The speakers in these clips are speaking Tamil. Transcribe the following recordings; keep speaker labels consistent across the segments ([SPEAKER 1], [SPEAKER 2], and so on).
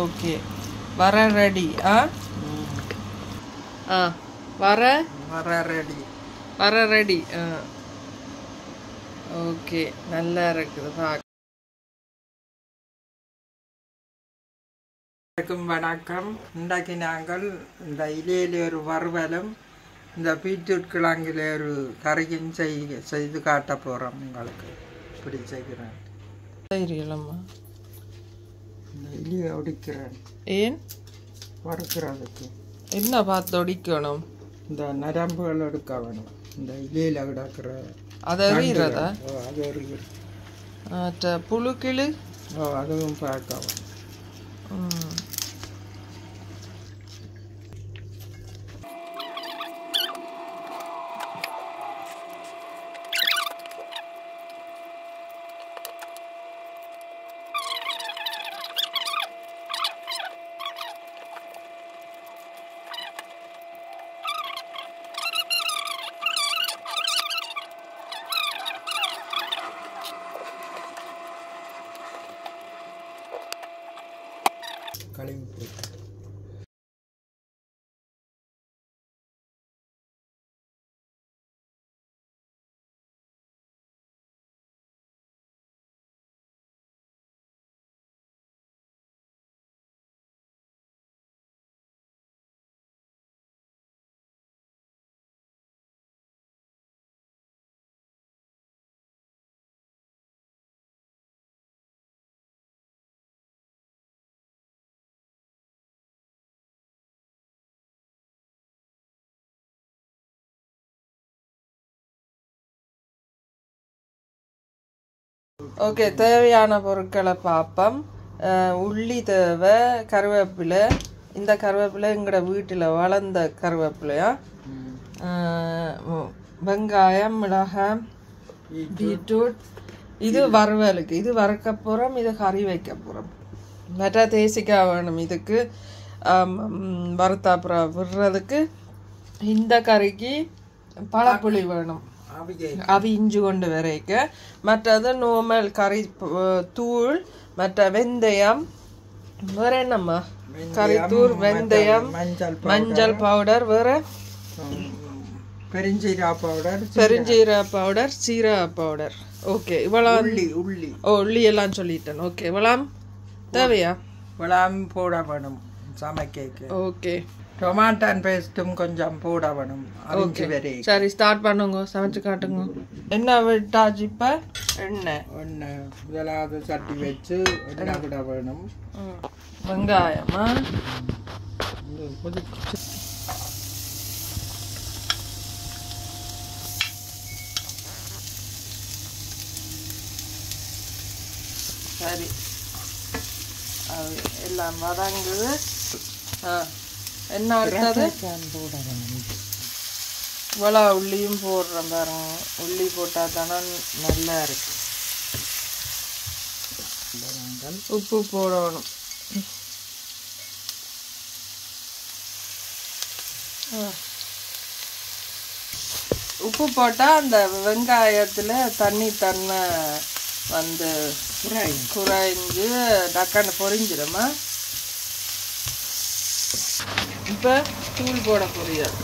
[SPEAKER 1] ஓகே வர ரெடி. வர ரெடி. ஓகே நல்லா இருக்குது பார்க்க. வணக்கம். இன்றைக்கு நாங்கள் இந்த இலையில ஒரு வறுவலும் இந்த பீட்ரூட் கிழங்கில் ஒரு கறியும் செய்து காட்ட போகிறோம். உங்களுக்கு இப்படி செய்கிறேன். செய்யலாமா? இந்த இலையை ஒடிக்கிறேன். ஏன் வறுக்கிறதுக்கு? என்ன பார்த்து ஒடிக்கணும்? இந்த நரம்புகள் எடுக்க வேணும். இந்த இலையில கிடக்கிற அதை எறிகிறதா? அது எறிகிறது. புழு கிளு அதுவும் பார்க்க வேணும். கழுவி போட்டு ஓகே. தேவையான பொருட்களை பார்ப்போம். உள்ளி தேவை, கருவேப்பிலை. இந்த கருவேப்பிலை எங்களோட வீட்டில் வளர்ந்த கருவேப்பிலையா. வெங்காயம், மிளகாய், பீட்ரூட். இது வறுவலுக்கு. இது வறுக்க போகிறோம், இது கறி வைக்க போகிறோம். மற்ற தேசிக்காய் வேணும் இதுக்கு வறுத்தாப்புறம் விடுறதுக்கு. இந்த கறிக்கு பழப்புளி வேணும், அவி இஞ்சி கொண்டு வரைக்க. மற்றது நார்மல் கறி தூள், மற்ற வெந்தயம், வேற என்னம்மா? கறித்தூள், வெந்தயம், மஞ்சள் பவுடர், வேற பெருஞ்சீரா பவுடர், சீரா பவுடர். ஓகே, இவ்வளவு உள்ளி எல்லாம் சொல்லிட்டேன். ஓகே, இவ்வளவு தேவையா? இவ்வளவு போட வேணும் சமைக்க. ஓகே, டொமாட்டோ பேஸ்ட்டும் கொஞ்சம் போட வேணும். ஓகே, சரி ஸ்டார்ட் பண்ணுங்க, சமைச்சு காட்டுங்க. என்ன விட்டாச்சு? இப்போ எண்ணெய் முதலாவது சட்டி வச்சு எண்ணெய் விட வேணும். வெங்காயமா சரி, அது எல்லாம் வதங்குது. என்ன அடுத்தது? இவ்வளோ உள்ளியும் போடுறேன் பாருங்க. உள்ளி போட்டால் தானே நல்லா இருக்கு. உப்பு போடணும். உப்பு போட்டால் அந்த வெங்காயத்தில் தன்மை வந்து குறைஞ்சு டக்கான்னு பொரிஞ்சிடுமா. இப்போ தூள் போட புரியாது.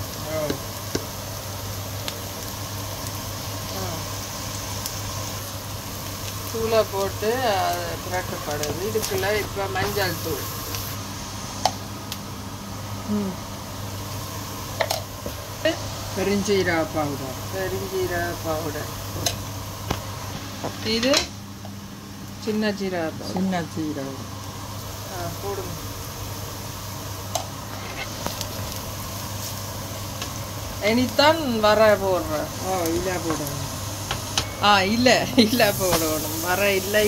[SPEAKER 1] தூளை போட்டு அது புரட்டப்படுது. இதுக்குள்ள இப்போ மஞ்சள் தூள், பெருஞ்சீரா பவுடர், இது சின்ன சீரகம் போடுங்க. இனித்தான் வர போடுறேன். இல்லை போடணும். இல்லை போடணும். வர இல்லை.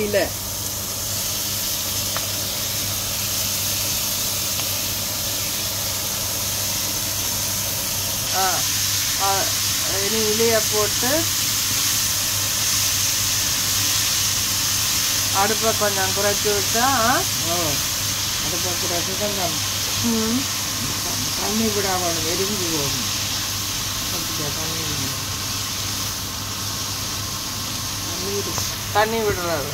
[SPEAKER 1] இனி இலைய போட்டு அடுப்பை கொஞ்சம் குறைச்சி விட்டா. அடுப்பை குறைச்சி கொஞ்சம் தண்ணி விடாமல் எரிஞ்சு போகணும். தண்ணி விடுறது.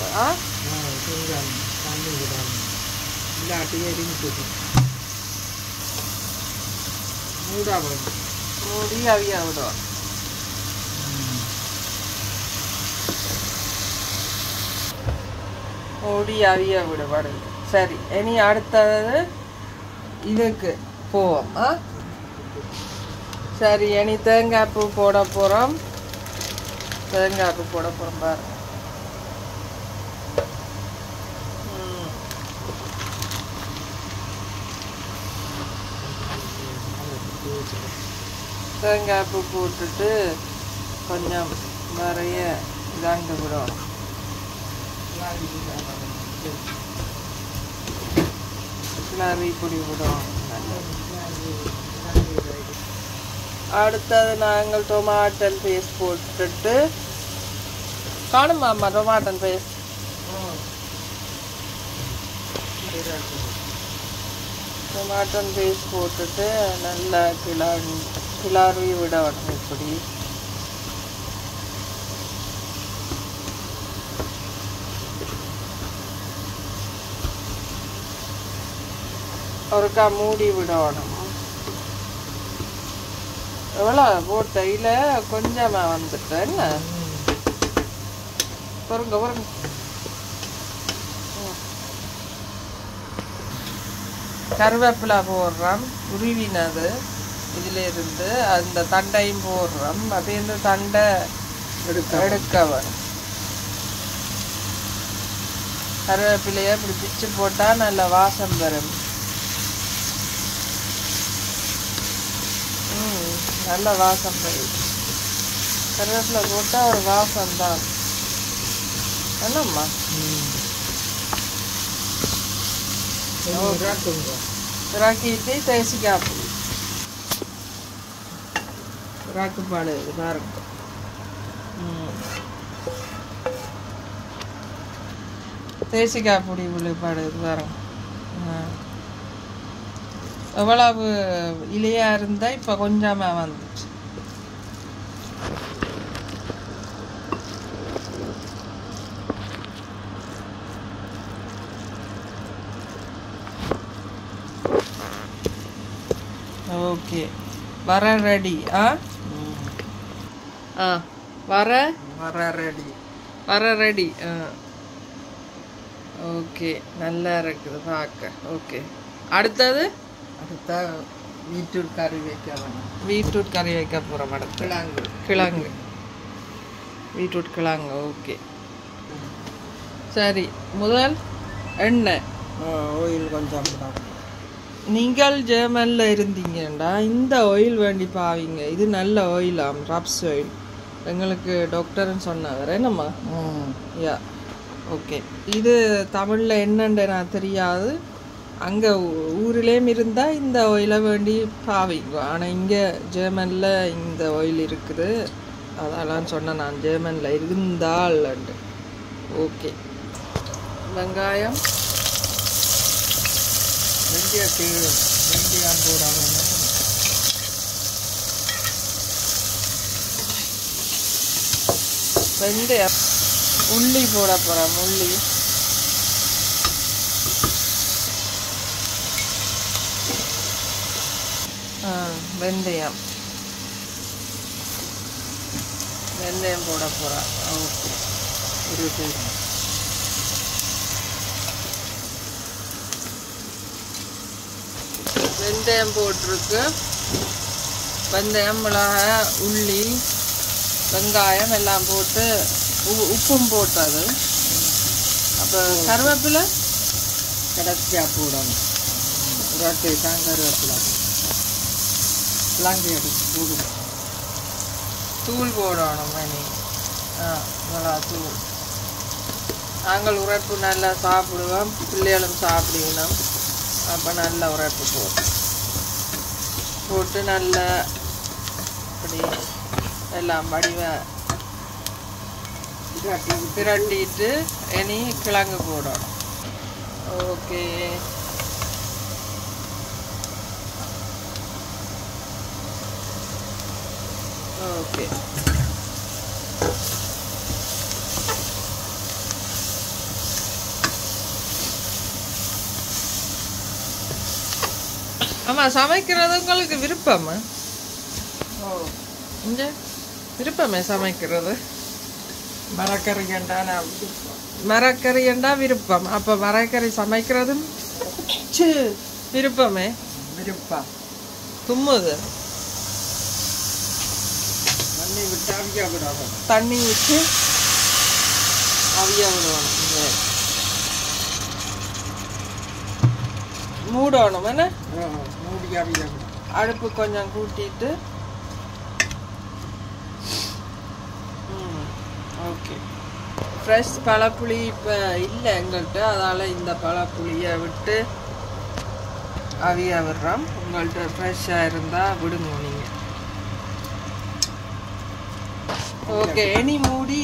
[SPEAKER 1] இல்லாட்டி எரிஞ்சுது மூடா வேணும்
[SPEAKER 2] மூடி அவிய விடும் மூடி அவிய விடுபடுது சரி இனி அடுத்தது இதுக்கு போவோம் சரி இனி தேங்காய் பூ போட போகிறோம் தேங்காய் பூ போட போகிறோம் பாருங்க தேங்காய் பூ போட்டுட்டு கொஞ்சம் நிறைய இதாண்டு விடும் கிளறி பொடி விடும் அடுத்தது நாங்கள் டொமாட்டோ பேஸ்ட் போட்டுட்டு காணுமாம்மா டொமாட்டோ பேஸ்ட் டொமாட்டோ பேஸ்ட் போட்டுட்டு நல்லா கிளறி விடணும் இப்படி ஒருக்கா மூடி விடணும் எவ்வளோ போட்டையில் கொஞ்சமாக வந்துட்டேன் என்ன பொறுங்க பொறுங்க கருவேப்பிலை போடுறோம் உருவினது இதில் இருந்து அந்த தண்டையும் போடுறோம் அப்படியே இந்த தண்டை எடுக்க வரும் கருவேப்பிலையை இப்படி பிச்சு போட்டால் நல்ல வாசம் வரும் நல்ல வாசம் வரும் கருவேப்பிலை போட்டால் ஒரு வாசம் தான் என்னம்மா இறக்கிட்டு தேசிக்காய் பொடி ராக்குப்பாடு இதாக இருக்கும் தேசிக்காய் பொடி விழுப்பாடு இதுவாக இருக்கும் எவ்வளவு இலையாக இருந்தால் இப்போ கொஞ்சமாக வந்துச்சு ஓகே வர ரெடி வர ரெடி ஓகே நல்லா இருக்குது பார்க்க ஓகே அடுத்தது
[SPEAKER 1] பீட்ரூட் கறி வைக்க வேணும்
[SPEAKER 2] பீட்ரூட் கறி வைக்க போகிறோம் அடுத்து கிழங்கு பீட்ரூட் கிழங்கு ஓகே சரி முதல் எண்ணெய்
[SPEAKER 1] ஆயில் கொஞ்சம்
[SPEAKER 2] நீங்கள் ஜெர்மனில் இருந்தீங்கன்னா இந்த ஆயில் வேண்டி பாவீங்க இது நல்ல ஆயிலாம் ராப்ஸ் ஆயில் எங்களுக்கு டாக்டர்னு சொன்னாங்க என்னம்மா யா ஓகே இது தமிழில் என்னன்னு நான் தெரியாது அங்கே ஊர்லேயும் இருந்தால் இந்த ஆயிலை வேண்டி பாவிங்க ஆனால் இங்கே ஜெர்மனில் இந்த ஆயில் இருக்குது அதெல்லாம் சொன்னேன் நான் ஜெர்மனில் இருந்தால்ண்டு ஓகே வெங்காயம்
[SPEAKER 1] வெந்தயம் போட வேணும்
[SPEAKER 2] வெந்தயம் உள்ளி போட போகிறோம் உள்ளி வெந்தயம் போட போகிறேன் ஓகே வெந்தயம் போட்டிருக்கு வெந்தயம் மிளகாய் உள்ளி வெங்காயம் எல்லாம் போட்டு உப்பும் போட்டது அப்போ கருவேப்பிலை
[SPEAKER 1] கடைசியாக போடணும் ரொட்டி தான் கருவேப்பிலை கிழங்கு எடுத்து போடுவோம்
[SPEAKER 2] தூள் போடணும் மணி மிளகா தூள் நாங்கள் உரைப்பு நல்லா சாப்பிடுவோம் பிள்ளைகளும் சாப்பிடுவோம் அப்போ நல்லா உரைப்பு போட்டு நல்லா இப்படி எல்லாம் வடிவ திரட்டிட்டு இனி கிழங்கு போடணும் ஓகே ஓகே ஆமாம், சமைக்கிறது உங்களுக்கு விருப்பமா?
[SPEAKER 1] ஓ,
[SPEAKER 2] இங்கே விருப்பமே சமைக்கிறது.
[SPEAKER 1] மரக்கறி கண்டா நான் விருப்பம்.
[SPEAKER 2] மரக்கறி என்றா விருப்பம். அப்போ மரக்கறி சமைக்கிறதும் விருப்பமே.
[SPEAKER 1] விருப்பம்.
[SPEAKER 2] தும்முது.
[SPEAKER 1] தண்ணி விட்டு அவிய விடணும்.
[SPEAKER 2] தண்ணி விட்டு அவிய விடணும். மூடணும் என்ன?
[SPEAKER 1] மூடி அவிய விடணும்.
[SPEAKER 2] அடுப்பு கொஞ்சம் கூட்டிட்டு. ஓகே. ஃப்ரெஷ் பழப்புளி இப்போ இல்லை எங்கள்கிட்ட, அதால் இந்த பழப்புளியை விட்டு அவிய விடுறோம். உங்கள்கிட்ட ஃப்ரெஷ்ஷாக இருந்தால் விடுங்க நீங்கள். ஓகே, இனி மூடி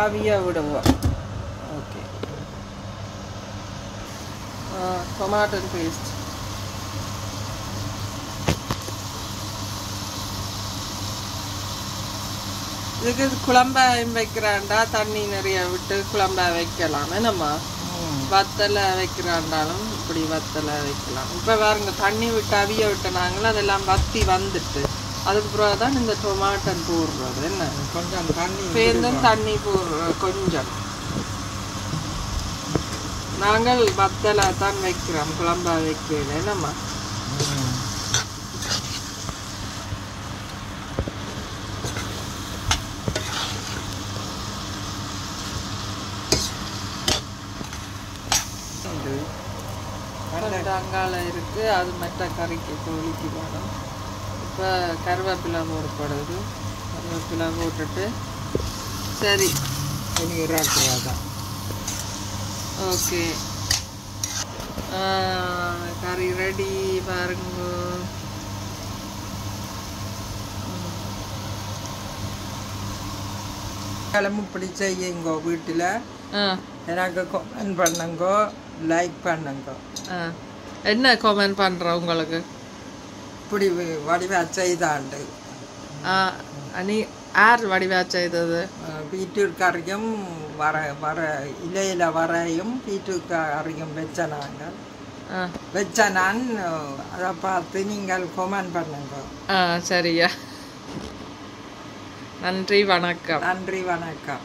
[SPEAKER 2] அவிய விடுவோம். ஓகே. Tomato paste. இதுக்கு குழம்பாயம் வைக்கிறாண்டா தண்ணி நிறைய விட்டு குழம்பா வைக்கலாம். என்னம்மா வத்தலை வைக்கிறாண்டாலும் இப்படி வத்தலை வைக்கலாம். இப்போ பாருங்க, தண்ணி விட்டு அவிய விட்ட நாங்களும் அதெல்லாம் வத்தி வந்துட்டு அதுக்கு பிறகு தான் இந்த டொமாட்டோ போடுறது. என்ன
[SPEAKER 1] கொஞ்சம் தண்ணி
[SPEAKER 2] பேருந்தும் தண்ணி போடுறோம் கொஞ்சம். நாங்கள் வத்தலை தான் வைக்கிறோம், குழம்பா வைக்கல. என்னம்மா அங்கால இருக்கு, அது மற்ற கறிக்கு கோழிக்கு வேணும். இப்போ கருவேப்பிலை போடப்படுது. கருவேப்பிலை போட்டுட்டு சரி
[SPEAKER 1] தான்.
[SPEAKER 2] ஓகே, கறி ரெடி பாருங்க.
[SPEAKER 1] கிளம்பு இப்படி செய்யுங்க வீட்டில். எனக்கு கமெண்ட் பண்ணுங்க, லைக் பண்ணுங்க.
[SPEAKER 2] என்ன கமெண்ட் பண்ணுறோம் உங்களுக்கு?
[SPEAKER 1] இப்படி வடிவா செய்தாண்டு
[SPEAKER 2] நீ யார் வடிவா செய்தது?
[SPEAKER 1] பீட்ரூட் கறியும் வர இலையில வரையும் பீட்ரூட் கறியும் வச்ச நாங்கள் வச்ச நான் அதை பார்த்து நீங்கள் கமெண்ட் பண்ணுங்க.
[SPEAKER 2] சரியா, நன்றி வணக்கம்.
[SPEAKER 1] நன்றி வணக்கம்.